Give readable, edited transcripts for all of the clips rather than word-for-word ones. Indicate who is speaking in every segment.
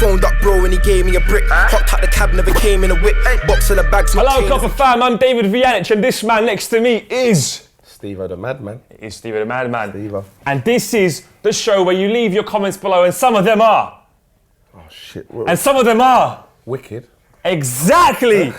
Speaker 1: Phoned up bro and he gave me a brick. Hopped out the cab, never came in a whip. Box of the bags.
Speaker 2: Hello, Copper fam. I'm David Vianic, and this man next to me is
Speaker 3: Steve-O the Madman.
Speaker 2: It is Steve-O the Madman.
Speaker 3: Steve-O.
Speaker 2: And this is the show where you leave your comments below, and some of them are.
Speaker 3: Oh shit.
Speaker 2: And some of them are.
Speaker 3: Wicked.
Speaker 2: Exactly.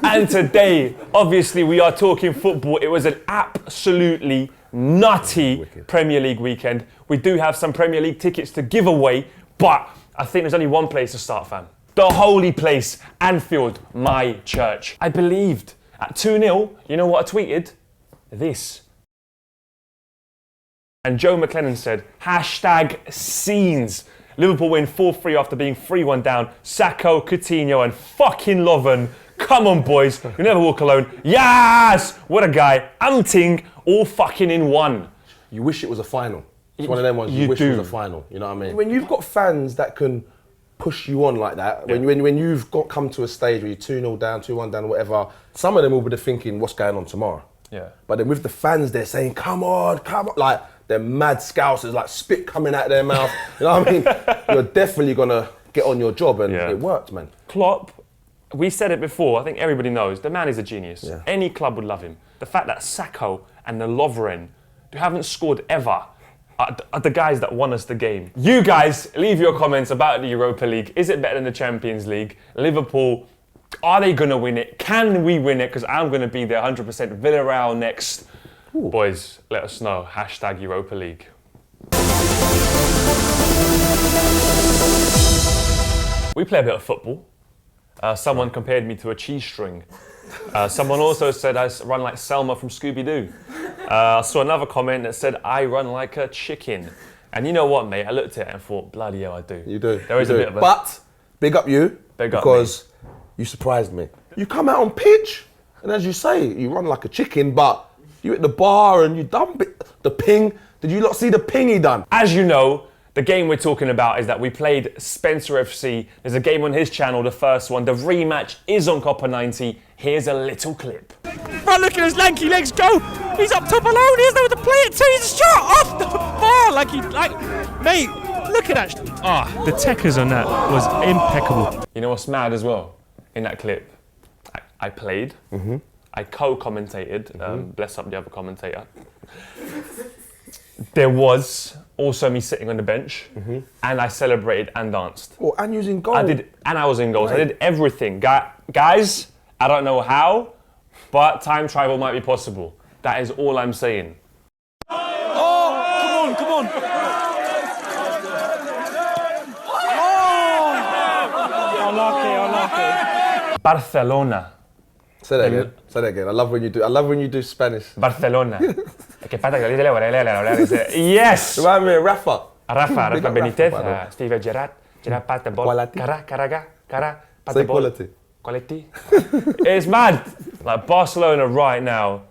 Speaker 2: And today, obviously, we are talking football. It was an absolutely nutty Premier League weekend. We do have some Premier League tickets to give away, but I think there's only one place to start, fam. The holy place, Anfield, my church. I believed at 2-0, you know what I tweeted? This. And Joe McLennan said, #scenes. Liverpool win 4-3 after being 3-1 down. Sacco, Coutinho and fucking Lovren. Come on, boys. You never walk alone. Yes! What a guy. Umting, all fucking in one.
Speaker 3: You wish it was a final. It's one of them ones you wish it was a final. You know what I mean? When you've got fans that can push you on like that, when you've come to a stage where you're 2-0 down, 2-1 down, whatever, some of them will be thinking, what's going on tomorrow?
Speaker 2: Yeah.
Speaker 3: But then with the fans, they're saying, come on, like they're mad scousers, like spit coming out of their mouth. You know what I mean? You're definitely gonna get on your job, and it worked, man.
Speaker 2: Klopp, we said it before, I think everybody knows, the man is a genius.
Speaker 3: Yeah.
Speaker 2: Any club would love him. The fact that Sacco and the Lovren, who haven't scored ever, are the guys that won us the game. You guys, leave your comments about the Europa League. Is it better than the Champions League? Liverpool, are they going to win it? Can we win it? Because I'm going to be there 100%. Villarreal next. Ooh. Boys, let us know. #Europa League. We play a bit of football. Someone compared me to a cheese string. Someone also said I run like Selma from Scooby-Doo. I saw another comment that said I run like a chicken. And you know what, mate? I looked at it and thought, bloody hell, I do.
Speaker 3: You do.
Speaker 2: There is a bit of a...
Speaker 3: But, big up you.
Speaker 2: Big up
Speaker 3: because you surprised me. You come out on pitch, and as you say, you run like a chicken, but you at the bar and you done the ping. Did you not see the ping he done?
Speaker 2: As you know, the game we're talking about is that we played Spencer FC. There's a game on his channel, the first one. The rematch is on Copper 90. Here's a little clip.
Speaker 4: Right, look at his lanky legs go. He's up top alone. He has nowhere to play it to. He's shot off the bar mate, look at that. The techers on that was impeccable.
Speaker 2: You know what's mad as well? In that clip, I played. Mm-hmm. I co-commentated. Bless up the other commentator. There was also me sitting on the bench, and I celebrated and danced.
Speaker 3: Oh, and using goal.
Speaker 2: And I was in goals. Right. I did everything. Guys, I don't know how, but time travel might be possible. That is all I'm saying.
Speaker 4: Oh, come on. Oh, unlucky.
Speaker 2: Barcelona.
Speaker 3: Say that again. I love when you do Spanish.
Speaker 2: Barcelona. Yes!
Speaker 3: Remind me of Rafa.
Speaker 2: Rafa Benitez, Steve Gerrard, pat the ball. Cara, pat the ball. Quality. It's mad. Like Barcelona right now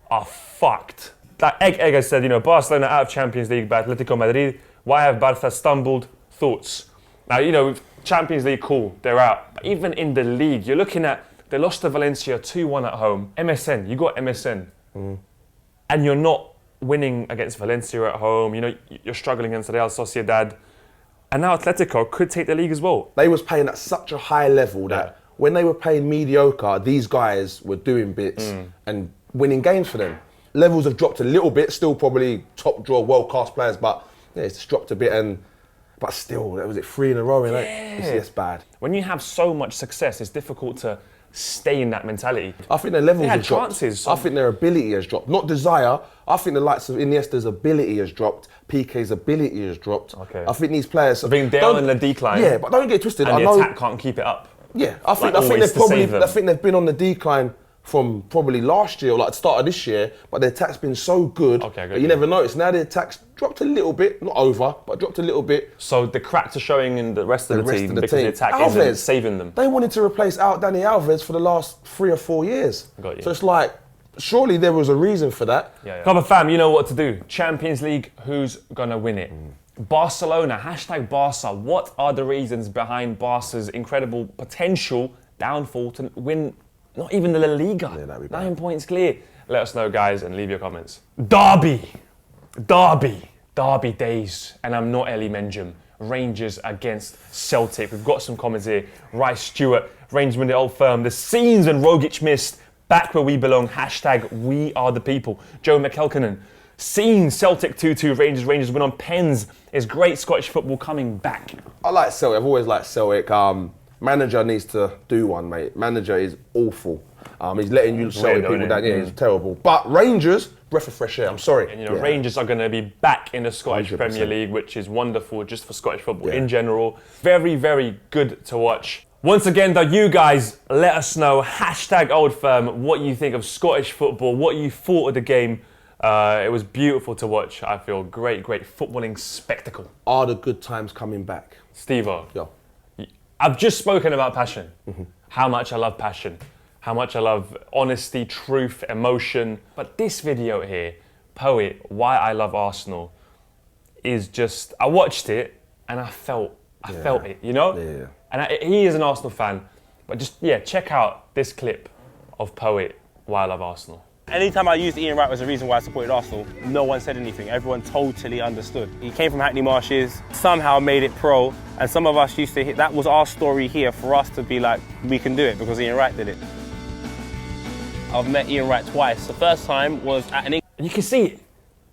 Speaker 2: are fucked. Like Egg said, Barcelona out of Champions League by Atletico Madrid. Why have Barca stumbled? Thoughts. Now, Champions League, cool, they're out. But even in the league, you're looking at, they lost to Valencia 2-1 at home. MSN, you got MSN. And you're not winning against Valencia at home. You're struggling against Real Sociedad. And now Atletico could take the league as well.
Speaker 3: They was playing at such a high level that when they were playing mediocre, these guys were doing bits and winning games for them. Levels have dropped a little bit, still probably top draw, world-class players, but it's just dropped a bit. But still, was it 3 in a row? It's bad.
Speaker 2: When you have so much success, it's difficult to stay in that mentality.
Speaker 3: I think their levels have
Speaker 2: dropped.
Speaker 3: I think their ability has dropped. Not desire. I think the likes of Iniesta's ability has dropped. PK's ability has dropped.
Speaker 2: Okay.
Speaker 3: I think these players...
Speaker 2: I think they're on the decline.
Speaker 3: Yeah, but don't get twisted.
Speaker 2: And the attack can't keep it up.
Speaker 3: Yeah, I think they've been on the decline from probably last year or like the start of this year, but their attack's been so good that you never notice. Now their attack's dropped a little bit, not over, but dropped a little bit.
Speaker 2: So the cracks are showing in the rest of the team because the attack isn't saving them.
Speaker 3: They wanted to replace Dani Alves for the last 3 or 4 years.
Speaker 2: Got you.
Speaker 3: So it's like, surely there was a reason for that.
Speaker 2: Come on, fam, you know what to do. Champions League, who's gonna win it? Barcelona, #Barca. What are the reasons behind Barca's incredible potential downfall to win not even the La Liga? 9 points clear. Let us know, guys, and leave your comments. Derby days, and I'm not Ellie Menjum. Rangers against Celtic. We've got some comments here. Rice Stewart, Rangers win the Old Firm. The scenes when Rogic missed, back where we belong. Hashtag we are the people. Joe McElkennan, scenes Celtic 2-2, Rangers win on pens. Is great Scottish football coming back?
Speaker 3: I like Celtic. I've always liked Celtic. Manager needs to do one, mate. Manager is awful. He's letting you Celtic people down. Yeah, he's terrible. But Rangers, breath of fresh air. I'm sorry.
Speaker 2: And Rangers are going to be back in the Scottish 100%. Premier League, which is wonderful just for Scottish football in general. Very, very good to watch. Once again, though, you guys let us know, hashtag Old Firm, what you think of Scottish football, what you thought of the game. It was beautiful to watch. I feel great footballing spectacle.
Speaker 3: Are the good times coming back?
Speaker 2: Steve-O,
Speaker 3: yeah.
Speaker 2: I've just spoken about passion. How much I love passion. How much I love honesty, truth, emotion. But this video here, Poet, Why I Love Arsenal, is just, I watched it and I felt it, you know?
Speaker 3: Yeah.
Speaker 2: And he is an Arsenal fan. But just, check out this clip of Poet, Why I Love Arsenal.
Speaker 5: Anytime I used Ian Wright as a reason why I supported Arsenal, no one said anything. Everyone totally understood. He came from Hackney Marshes, somehow made it pro, and some of us used to hit, that was our story here for us to be like, we can do it because Ian Wright did it. I've met Ian Wright twice. The first time was at an...
Speaker 2: And you can see it.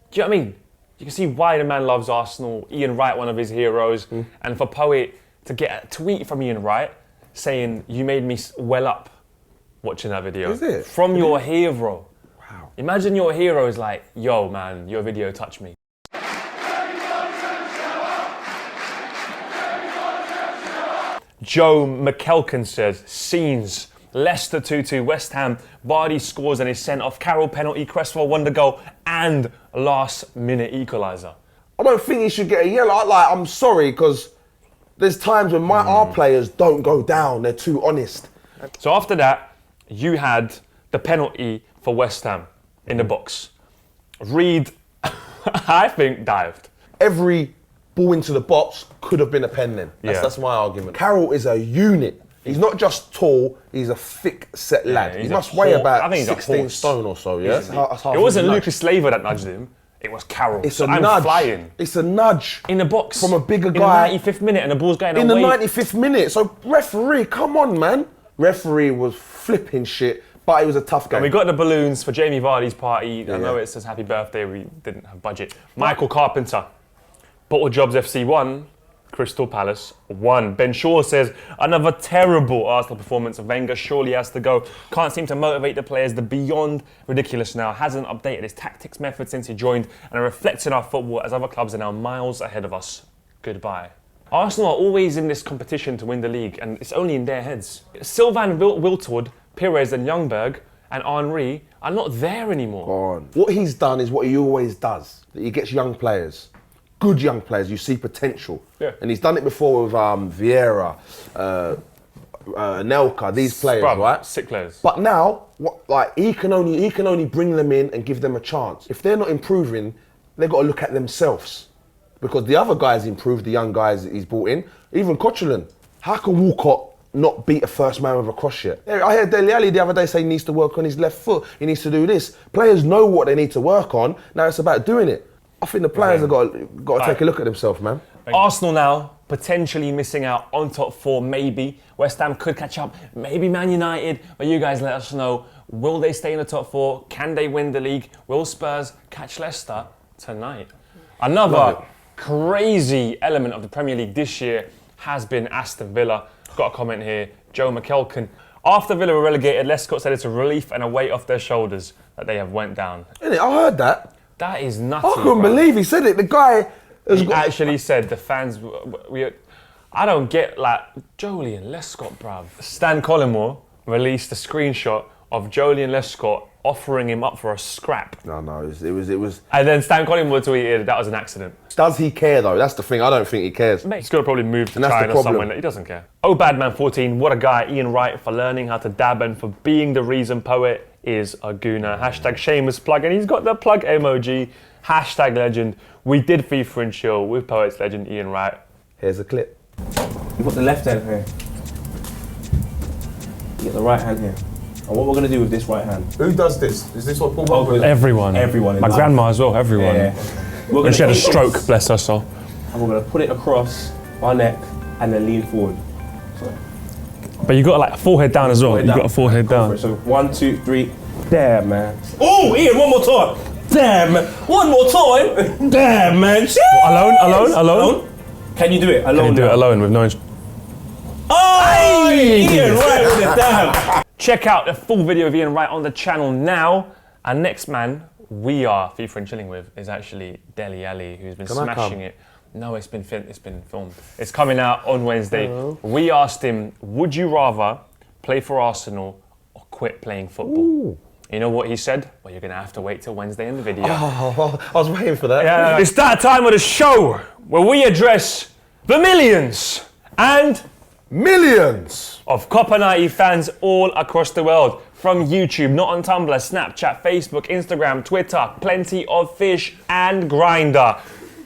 Speaker 2: Do you know what I mean? You can see why the man loves Arsenal. Ian Wright, one of his heroes. And for Poet to get a tweet from Ian Wright saying, you made me well up watching that video.
Speaker 3: Is it?
Speaker 2: From your hero.
Speaker 3: Wow.
Speaker 2: Imagine your hero is like, yo man, your video touched me. Joe McElken says, scenes. Leicester 2-2, West Ham, Vardy scores and is sent off, Carroll penalty, Cresswell won the goal, and last minute equaliser.
Speaker 3: I don't think he should get a yellow. I'm sorry, because there's times when our players don't go down, they're too honest.
Speaker 2: So after that, you had the penalty for West Ham in the box. Reed, I think, dived.
Speaker 3: Every ball into the box could have been a pen then. That's my argument. Carroll is a unit. He's not just tall, he's a thick-set lad. He must weigh about 16 stone or so, yeah?
Speaker 2: It wasn't Lucas Slaver that nudged him, it was Carroll.
Speaker 3: It's a nudge.
Speaker 2: Flying.
Speaker 3: It's a nudge.
Speaker 2: In the box.
Speaker 3: From a bigger guy.
Speaker 2: In the 95th minute and the ball's going away.
Speaker 3: In the 95th minute. So referee, come on, man. Referee was flipping shit, but it was a tough game.
Speaker 2: And we got the balloons for Jamie Vardy's party. I know it says happy birthday, we didn't have budget. Michael Carpenter, Bottle Jobs FC 1, Crystal Palace 1. Ben Shaw says, another terrible Arsenal performance. Wenger surely has to go. Can't seem to motivate the players. The beyond ridiculous now. Hasn't updated his tactics method since he joined and reflects in our football as other clubs are now miles ahead of us. Goodbye. Arsenal are always in this competition to win the league and it's only in their heads. Sylvain Wiltord, Pires and Youngberg and Henry are not there anymore.
Speaker 3: Go on. What he's done is what he always does. He gets young players. Good young players, you see potential.
Speaker 2: Yeah.
Speaker 3: And he's done it before with Vieira, Nelka, these players, right?
Speaker 2: Sick players.
Speaker 3: But now, he can only bring them in and give them a chance. If they're not improving, they've got to look at themselves. Because the other guys improved, the young guys that he's brought in. Even Coquelin. How can Walcott not beat a first man with a cross yet? I heard Dele Alli the other day say he needs to work on his left foot. He needs to do this. Players know what they need to work on. Now it's about doing it. I think the players have got to take a look at themselves, man.
Speaker 2: Arsenal now potentially missing out on top 4, maybe. West Ham could catch up, maybe Man United. But you guys let us know, will they stay in the top 4? Can they win the league? Will Spurs catch Leicester tonight? Another crazy element of the Premier League this year has been Aston Villa. Got a comment here, Joe McElken. After Villa were relegated, Lescott said it's a relief and a weight off their shoulders that they have went down.
Speaker 3: Innit? I heard that.
Speaker 2: That is nutty.
Speaker 3: I couldn't believe he said it. The guy
Speaker 2: actually said the fans. I don't get Joleon Lescott, bruv. Stan Collymore released a screenshot of Joleon Lescott offering him up for a scrap.
Speaker 3: No, it was.
Speaker 2: And then Stan Collymore tweeted that was an accident.
Speaker 3: Does he care though? That's the thing. I don't think he cares.
Speaker 2: Mate, he's got to probably move to China or somewhere. He doesn't care. Oh, Badman 14. What a guy, Ian Wright, for learning how to dab and for being the reason Poet is a gooner. Hashtag shameless plug. And he's got the plug emoji. Hashtag legend. We did FIFA and chill with Poet's legend Ian Wright.
Speaker 3: Here's a clip.
Speaker 6: You've got the left hand here. You get the right hand here. And what we're going to do with this right hand.
Speaker 3: Who does this? Is this what Paul Pogba does?
Speaker 2: Everyone.
Speaker 6: Everyone.
Speaker 2: My grandma as well, everyone.
Speaker 6: Yeah.
Speaker 2: When she had a stroke, bless her soul.
Speaker 6: and we're gonna put it across our neck and then lean forward.
Speaker 4: But you got like forehead down as well. You got a forehead down.
Speaker 6: So 1, 2, 3. Damn, man. Oh, Ian, one more time. Damn, man. One more time. Damn, man.
Speaker 4: Alone?
Speaker 6: Can you do it alone?
Speaker 4: Can you do it alone with no...
Speaker 6: Oh, Ian, right with it. Damn.
Speaker 2: Check out the full video of Ian Wright on the channel now. Our next man we are FIFA and chilling with is actually Dele Alli, who's been smashing it. No, it's been filmed. It's coming out on Wednesday.
Speaker 3: Hello.
Speaker 2: We asked him, would you rather play for Arsenal or quit playing football?
Speaker 3: Ooh.
Speaker 2: You know what he said? Well, you're gonna have to wait till Wednesday in the video.
Speaker 3: Oh, I was waiting for that.
Speaker 2: Yeah, it's that time of the show where we address the millions and
Speaker 3: millions
Speaker 2: of Copa 90 fans all across the world. From YouTube, not on Tumblr, Snapchat, Facebook, Instagram, Twitter, plenty of fish and Grindr.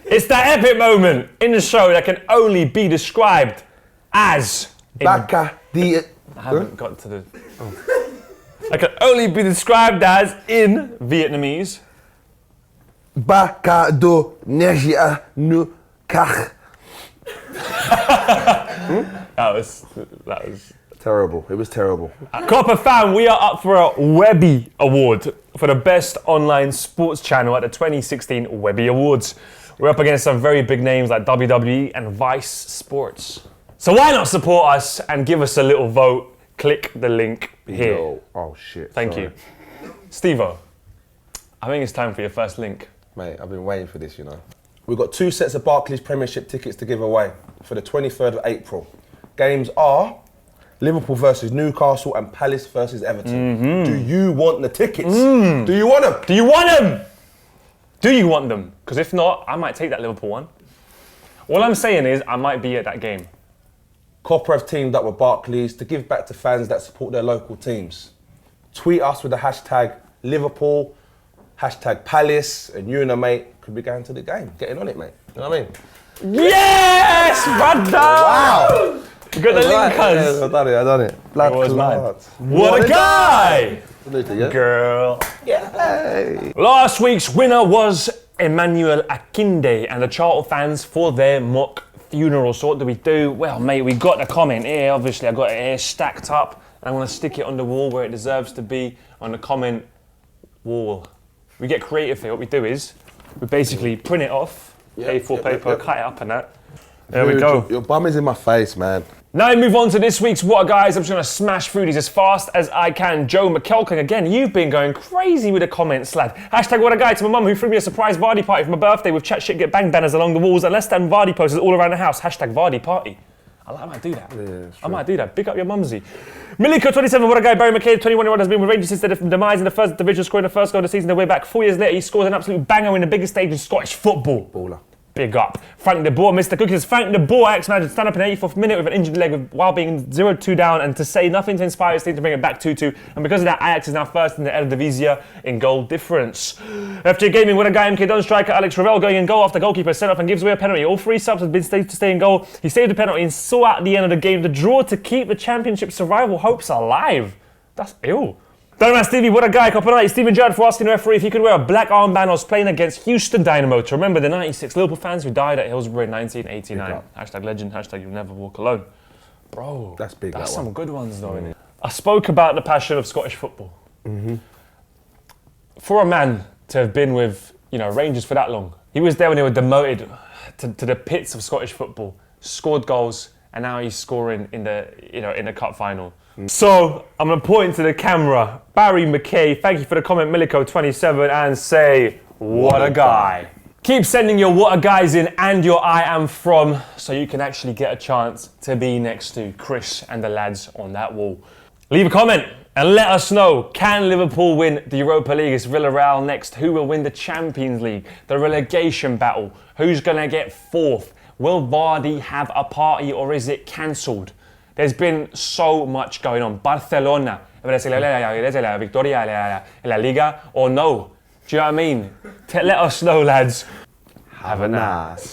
Speaker 2: It's that epic moment in the show that can only be described as...
Speaker 3: Baka di...
Speaker 2: I haven't got to the... Oh. That can only be described as, in Vietnamese...
Speaker 3: Baka do negia nu kach.
Speaker 2: That was...
Speaker 3: Terrible. It was terrible.
Speaker 2: Copper fam, we are up for a Webby Award for the best online sports channel at the 2016 Webby Awards. We're up against some very big names like WWE and Vice Sports. So why not support us and give us a little vote? Click the link here.
Speaker 3: Yo. Oh shit.
Speaker 2: Thank you. Steve-O, I think it's time for your first link.
Speaker 3: Mate, I've been waiting for this, you know. We've got 2 sets of Barclays Premiership tickets to give away for the 23rd of April. Games are Liverpool versus Newcastle and Palace versus Everton.
Speaker 2: Mm-hmm.
Speaker 3: Do you want the tickets? Do you want them?
Speaker 2: Do you want them? Do you want them? Because if not, I might take that Liverpool one. All I'm saying is I might be at that game.
Speaker 3: Copper have teamed up with Barclays to give back to fans that support their local teams. Tweet us with the hashtag Liverpool, hashtag Palace, and you and a mate could be going to the game. Getting on it, mate. You know what I mean?
Speaker 2: Yes, brother!
Speaker 3: Wow!
Speaker 2: You got the link, cuz.
Speaker 3: Yeah, I done it. Blood
Speaker 2: It was
Speaker 3: clot.
Speaker 2: What a guy!
Speaker 3: Yeah.
Speaker 2: Girl.
Speaker 3: Yay.
Speaker 2: Last week's winner was Emmanuel Akinde and the Charlton fans for their mock funeral. So what do we do? Well, mate, we got the comment here. Obviously, I got it here stacked up. And I'm going to stick it on the wall where it deserves to be, on the comment wall. We get creative here. What we do is we basically print it off, A4 paper, cut it up and that. There we go.
Speaker 3: Your bum is in my face, man.
Speaker 2: Now we move on to this week's What Guys. I'm just going to smash through these as fast as I can. Joe McKelkin, again, you've been going crazy with the comments, lad. Hashtag What a Guy to my mum who threw me a surprise Vardy party for my birthday with chat shit get bang banners along the walls and less than Vardy posters all around the house. Hashtag Vardy party. I might do that.
Speaker 3: Yeah,
Speaker 2: I might do that. Big up your mumsy. Miliko 27, what a guy. Barry McCabe, 21-year-old, has been with Rangers since their demise in the first division, scoring the first goal of the season. They're way back 4 years later. He scores an absolute banger in the biggest stage in Scottish football.
Speaker 3: Baller.
Speaker 2: Big up. Frank de Boer, Mr. Cookies. Frank de Boer, ex-manager, stand up in the 84th minute with an injured leg while being 0-2 down, and to say nothing to inspire his team to bring it back 2-2. And because of that, Ajax is now first in the Eredivisie in goal difference. FJ Gaming, what a guy. MK Don striker Alex Ravel going in goal after goalkeeper sent off and gives away a penalty. All 3 subs have been stayed to stay in goal. He saved the penalty and saw at the end of the game the draw to keep the championship survival hopes alive. That's ill. Dynamo Stevie, what a guy. Copyright Stephen Gerrard for asking the referee if he could wear a black armband whilst playing against Houston Dynamo to remember the 96 Liverpool fans who died at Hillsborough in 1989. Hashtag legend, hashtag you'll never walk alone. Bro,
Speaker 3: that's big.
Speaker 2: That's
Speaker 3: that
Speaker 2: some
Speaker 3: one.
Speaker 2: good ones though, innit? I spoke about the passion of Scottish football. For a man to have been with, Rangers for that long, he was there when they were demoted to the pits of Scottish football, scored goals, and now he's scoring in the cup final. So, I'm going to point to the camera. Barry McKay, thank you for the comment, Miliko27, and say, what a guy. Keep sending your what a guys in and your I am from so you can actually get a chance to be next to Chris and the lads on that wall. Leave a comment and let us know, can Liverpool win the Europa League? Is Villarreal next? Who will win the Champions League? The relegation battle? Who's going to get 4th? Will Vardy have a party or is it cancelled? There's been so much going on. Barcelona, Victoria, La Liga, or no? Do you know what I mean? Let us know, lads.
Speaker 3: Have a nice.